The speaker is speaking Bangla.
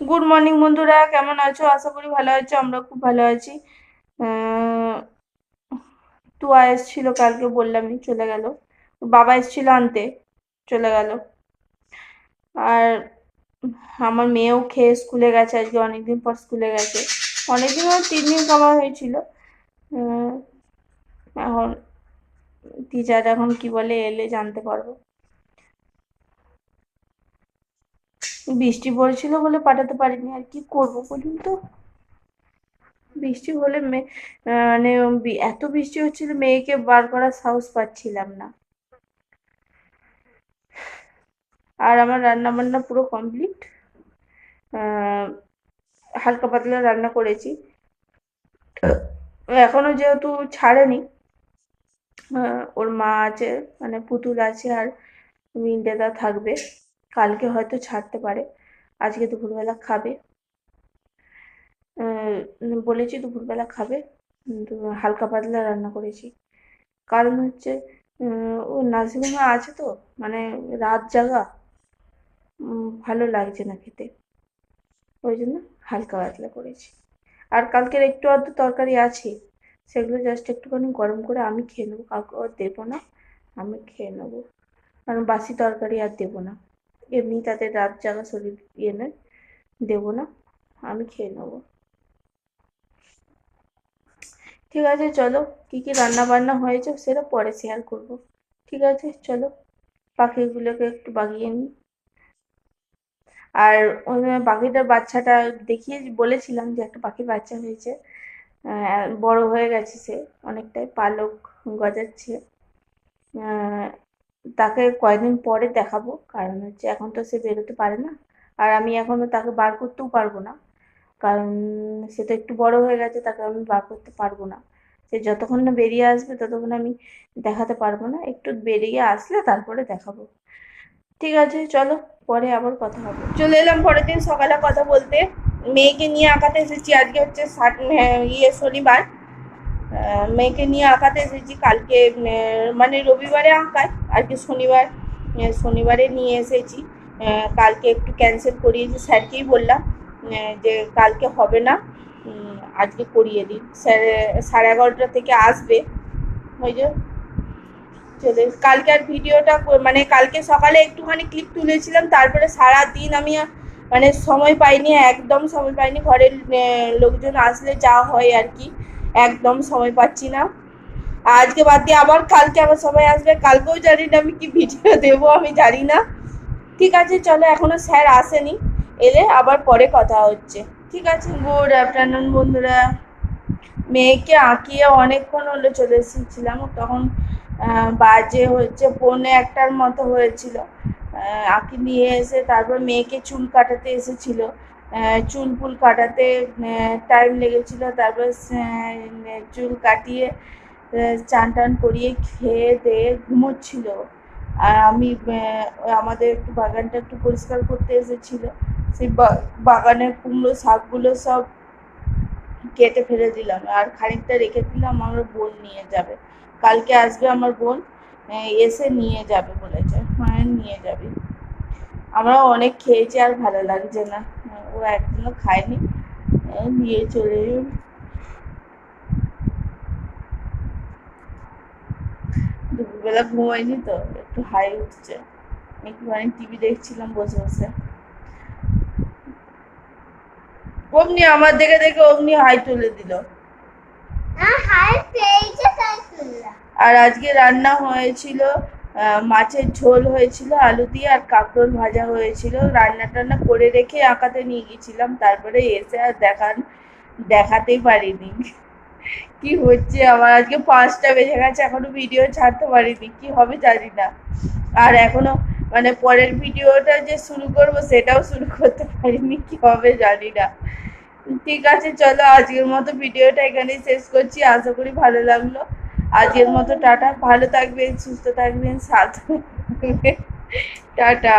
গুড মর্নিং বন্ধুরা, কেমন আছো? আশা করি ভালো আছো। আমরা খুব ভালো আছি। আহ, তুয়া এসেছিল কালকে, বললামই, চলে গেল। বাবা এসেছিল আনতে, চলে গেল। আর আমার মেয়েও খেয়ে স্কুলে গেছে, আজকে অনেকদিন পর স্কুলে গেছে। অনেকদিন, 3 দিন কমা হয়েছিল। আহ, এখন টিচার এখন কি বলে এলে জানতে পারবো। বৃষ্টি পড়েছিল বলে পাঠাতে পারিনি, আর কি করবো বলুন তো। বৃষ্টি হলে মানে এত বৃষ্টি হচ্ছিল, মেয়েকে বার করার সাহস পাচ্ছিলাম না। আর আমার রান্না বান্না পুরো কমপ্লিট। হালকা পাতলা রান্না করেছি। এখনো যেহেতু ছাড়েনি, ওর মা আছে, মানে পুতুল আছে, আর মিন্টুদা থাকবে। কালকে হয়তো ছাড়তে পারে। আজকে দুপুরবেলা খাবে। বলেছি দুপুরবেলা খাবে, কিন্তু হালকা পাতলা রান্না করেছি। কারণ হচ্ছে ও নার্সিংহোমে আছে তো, মানে রাত জাগা, ভালো লাগছে না খেতে। ওই জন্য হালকা পাতলা করেছি। আর কালকের একটু আধটু তরকারি আছে, সেগুলো জাস্ট একটুখানি গরম করে আমি খেয়ে নেবো, কাউকে আর দেবো না। আমি খেয়ে নেবো, কারণ বাসি তরকারি আর দেবো না। এমনি তাদের রাত জাগা শরীর, ইয়ে নয়, দেবো না। আমি খেয়ে নেবো। ঠিক আছে, চলো। কি কি রান্না বান্না হয়েছে সেটা পরে শেয়ার করবো। ঠিক আছে, চলো। পাখিগুলোকে একটু বাগিয়ে নিই। আর ওই পাখিটার বাচ্চাটা দেখিয়ে বলেছিলাম যে একটা পাখির বাচ্চা হয়েছে। বড় হয়ে গেছে সে, অনেকটাই পালক গজাচ্ছে। আহ, তাকে কয়েকদিন পরে দেখাবো, কারণ হচ্ছে এখন তো সে বেরোতে পারে না। আর আমি এখনো তাকে বার করতেও পারবো না, কারণ সে তো একটু বড় হয়ে গেছে, তাকে আমি বার করতে পারবো না। সে যতক্ষণ না বেরিয়ে আসবে ততক্ষণ আমি দেখাতে পারবো না, একটু বেরিয়ে আসলে তারপরে দেখাবো। ঠিক আছে, চলো। পরে আবার কথা হবে। চলে এলাম পরের দিন সকালে কথা বলতে। মেয়েকে নিয়ে আঁকাতে এসেছি। আজকে হচ্ছে শনিবার। মেয়েকে নিয়ে আঁকাতে এসেছি। কালকে মানে রবিবারে আঁকায়, আজকে শনিবার। শনিবারে নিয়ে এসেছি। কালকে একটু ক্যান্সেল করিয়েছি, স্যারকেই বললাম যে কালকে হবে না, আজকে করিয়ে দিন। স্যার 11:30 থেকে আসবে। ওই যে চলে কালকে আর ভিডিওটা মানে কালকে সকালে একটুখানি ক্লিপ তুলেছিলাম, তারপরে সারা দিন আমি মানে সময় পাইনি, একদম সময় পাইনি। ঘরের লোকজন আসলে যা হয় আর কি, একদম সময় পাচ্ছি না। আজকে বাদ দিয়ে আবার কালকে আবার সবাই আসবে, কালকেও জানি না আমি কি ভিডিও দেবো, আমি জানি না। ঠিক আছে, চলো। এখনো স্যার আসেনি, এলে আবার পরে কথা হচ্ছে। ঠিক আছে। গুড আফটারনুন বন্ধুরা। মেয়েকে আঁকিয়ে অনেকক্ষণ হলো চলে এসেছিলাম, তখন বাজে হচ্ছে 1:45 মতো হয়েছিল। আঁকি নিয়ে এসে তারপর মেয়েকে চুল কাটাতে এসেছিল। চুল ফুল কাটাতে টাইম লেগেছিল। তারপর চুল কাটিয়ে চান টান করিয়ে খেয়ে দিয়ে ঘুমোচ্ছিল। আর আমি আমাদের একটু বাগানটা একটু পরিষ্কার করতে এসেছিল। সেই বাগানের কুমড়ো শাকগুলো সব কেটে ফেলে দিলাম, আর খানিকটা রেখে দিলাম, আমার বোন নিয়ে যাবে। কালকে আসবে আমার বোন, এসে নিয়ে যাবে বলেছে, হ্যাঁ নিয়ে যাবে। আমরাও অনেক খেয়েছি, আর ভালো লাগছে না। ও একদিনও খায়নি, নিয়ে চলে যাবে। দুপুরবেলা ঘুমাইনি তো, একটু হাই উঠছে। একটুখানি টিভি দেখছিলাম বসে বসে। অমনি আমার দেখে দেখে অমনি হাই তুলে দিল। আর আজকে রান্না হয়েছিল, মাছের ঝোল হয়েছিল আলু দিয়ে, আর কাঁকরোল ভাজা হয়েছিল। রান্না টান্না করে রেখে আঁকাতে নিয়ে গেছিলাম, তারপরে এসে আর দেখাতেই পারিনি কি হচ্ছে। আমার আজকে 5টা বেজে গেছে, এখনো ভিডিও ছাড়তে পারিনি, কি হবে জানি না। আর এখনো মানে পরের ভিডিওটা যে শুরু করব সেটাও শুরু করতে পারিনি, কি হবে জানি না। ঠিক আছে, চলো। আজকের মতো ভিডিওটা এখানেই শেষ করছি। আশা করি ভালো লাগলো। আজকের মতো টাটা। ভালো থাকবেন, সুস্থ থাকবেন, সাবধানে থাকবেন। টাটা।